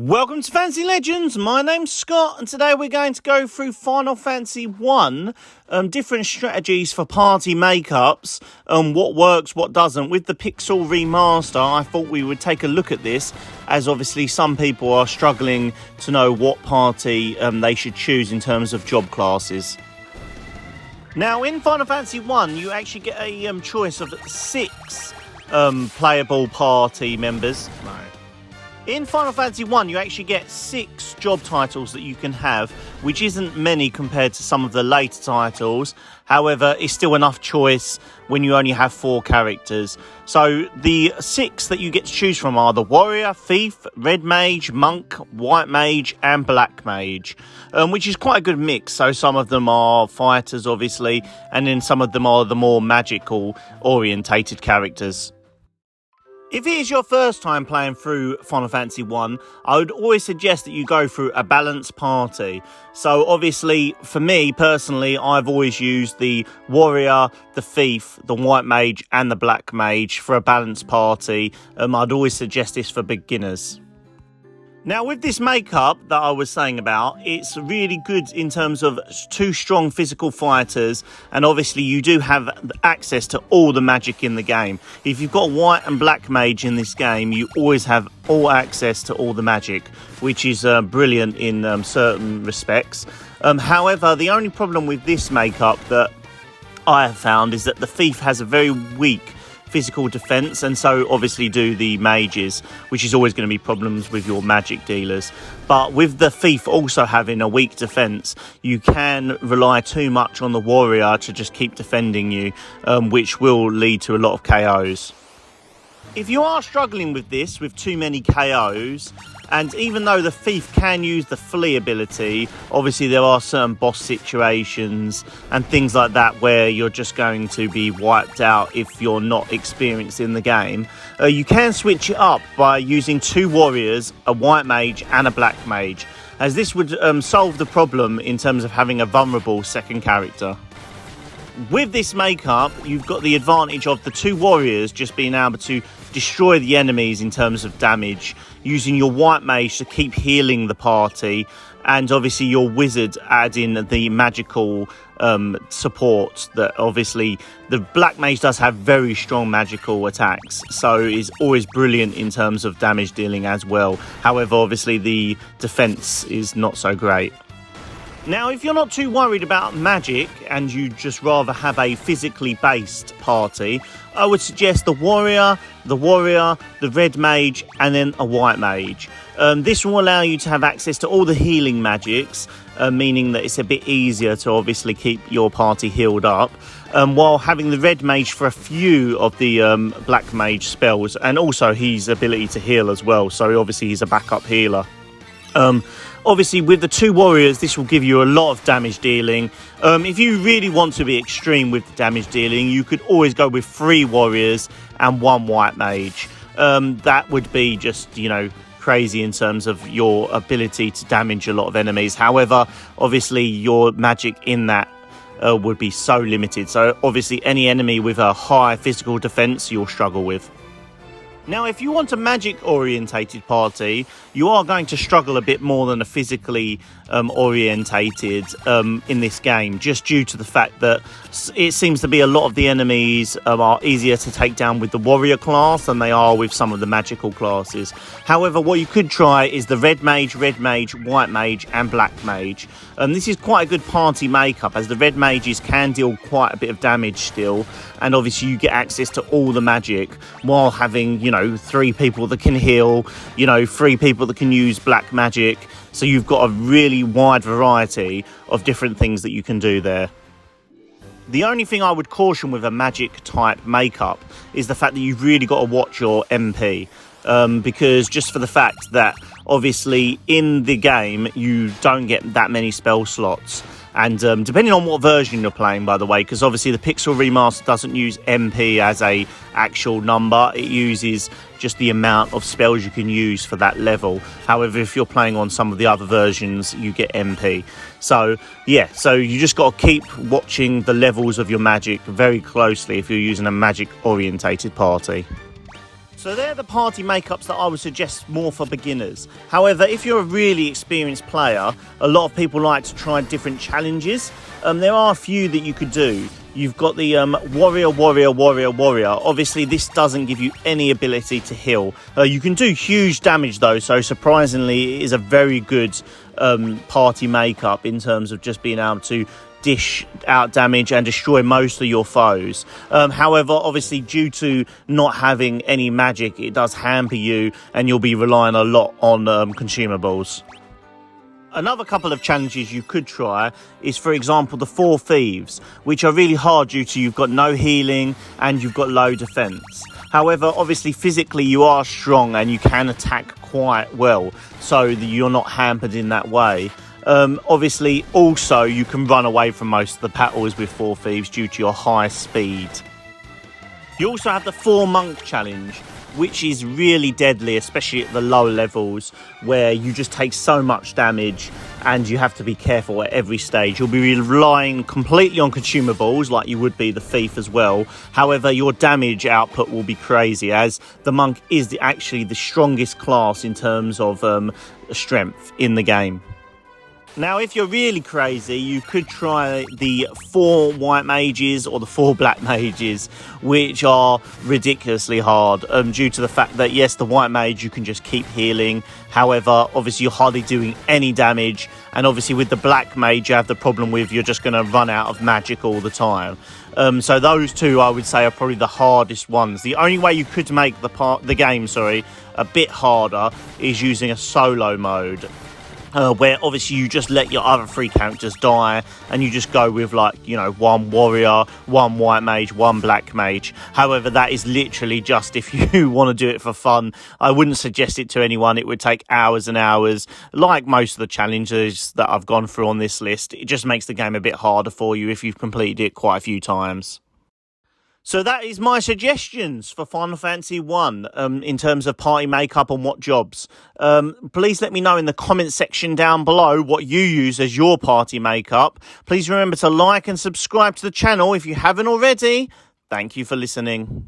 Welcome to Fantasy Legends. My name's Scott, and today we're going to go through Final Fantasy 1, different strategies for party makeups, what works, what doesn't. With the Pixel remaster, I thought we would take a look at this, as obviously some people are struggling to know what party they should choose in terms of job classes. Now, in Final Fantasy 1, you actually get a choice of 6 playable party members. In Final Fantasy 1, you actually get 6 job titles that you can have, which isn't many compared to some of the later titles. However, it's still enough choice when you only have 4 characters. So the 6 that you get to choose from are the Warrior, Thief, Red Mage, Monk, White Mage and Black Mage, which is quite a good mix. So some of them are fighters, obviously, and then some of them are the more magical orientated characters. If it is your first time playing through Final Fantasy 1, I would always suggest that you go through a balanced party. So obviously, for me personally, I've always used the Warrior, the Thief, the White Mage and the Black Mage for a balanced party. I'd always suggest this for beginners. Now, with this makeup that I was saying about, it's really good in terms of 2 strong physical fighters, and obviously you do have access to all the magic in the game. If you've got White and Black Mage in this game, you always have all access to all the magic, which is brilliant in certain respects. However, the only problem with this makeup that I have found is that the Thief has a very weak physical defense, and so obviously do the mages, which is always going to be problems with your magic dealers. But with the Thief also having a weak defense, you can rely too much on the Warrior to just keep defending you, which will lead to a lot of KOs. If you are struggling with this, with too many KOs, and even though the Thief can use the flee ability, obviously there are certain boss situations and things like that where you're just going to be wiped out if you're not experienced in the game. You can switch it up by using 2 warriors, a White Mage and a Black Mage, as this would solve the problem in terms of having a vulnerable second character. With this makeup, you've got the advantage of the 2 warriors just being able to destroy the enemies in terms of damage, using your White Mage to keep healing the party, and obviously your wizard adding the magical support. That obviously the Black Mage does have very strong magical attacks, so is always brilliant in terms of damage dealing as well. However, obviously the defense is not so great. Now, if you're not too worried about magic and you just rather have a physically based party, I would suggest the Warrior, the Red Mage, and then a White Mage. This will allow you to have access to all the healing magics, meaning that it's a bit easier to obviously keep your party healed up, while having the Red Mage for a few of the Black Mage spells, and also his ability to heal as well, so obviously he's a backup healer. Obviously, with the 2 warriors, this will give you a lot of damage dealing. If you really want to be extreme with the damage dealing, you could always go with 3 warriors and 1 White Mage. That would be just, crazy in terms of your ability to damage a lot of enemies. However, obviously, your magic in that would be so limited. So, obviously, any enemy with a high physical defense, you'll struggle with. Now, if you want a magic-orientated party, you are going to struggle a bit more than a physically orientated in this game, just due to the fact that it seems to be a lot of the enemies are easier to take down with the warrior class than they are with some of the magical classes. However, what you could try is the Red Mage, White Mage and Black Mage. This is quite a good party makeup, as the Red Mages can deal quite a bit of damage still, and obviously you get access to all the magic while having, 3 people that can heal, 3 people that can use black magic. So you've got a really wide variety of different things that you can do there. The only thing I would caution with a magic type makeup is the fact that you've really got to watch your MP, because just for the fact that obviously in the game you don't get that many spell slots. And depending on what version you're playing, by the way, because obviously the Pixel remaster doesn't use MP as a actual number. It uses just the amount of spells you can use for that level. However, if you're playing on some of the other versions, you get MP. So, yeah, so you just got to keep watching the levels of your magic very closely if you're using a magic-orientated party. So So they're the party makeups that I would suggest more for beginners. However, if you're a really experienced player, a lot of people like to try different challenges. There are a few that you could do. You've got the warrior. Obviously, this doesn't give you any ability to heal. You can do huge damage though, so surprisingly, it is a very good party makeup in terms of just being able to dish out damage and destroy most of your foes. However, obviously, due to not having any magic, it does hamper you, and you'll be relying a lot on consumables. Another couple of challenges you could try is, for example, the Four Thieves, which are really hard due to you've got no healing and you've got low defense. However, obviously, physically you are strong and you can attack quite well, so that you're not hampered in that way. Obviously, also, you can run away from most of the battles with Four Thieves due to your high speed. You also have the Four Monk challenge, which is really deadly, especially at the lower levels, where you just take so much damage and you have to be careful at every stage. You'll be relying completely on consumables, like you would be the thief as well. However, your damage output will be crazy, as the monk is actually the strongest class in terms of strength in the game. Now, if you're really crazy, you could try the 4 white mages or the 4 black mages, which are ridiculously hard due to the fact that, yes, the white mage, you can just keep healing. However, obviously, you're hardly doing any damage. And obviously, with the black mage, you have the problem with you're just going to run out of magic all the time. So those two, I would say, are probably the hardest ones. The only way you could make the game a bit harder is using a solo mode. Where obviously you just let your other 3 characters die and you just go with, like, you know, 1 warrior, 1 white mage, 1 black mage. However, that is literally just if you want to do it for fun. I wouldn't suggest it to anyone. It would take hours and hours. Like most of the challenges that I've gone through on this list, it just makes the game a bit harder for you if you've completed it quite a few times. So that is my suggestions for Final Fantasy 1 in terms of party makeup and what jobs. Please let me know in the comment section down below what you use as your party makeup. Please remember to like and subscribe to the channel if you haven't already. Thank you for listening.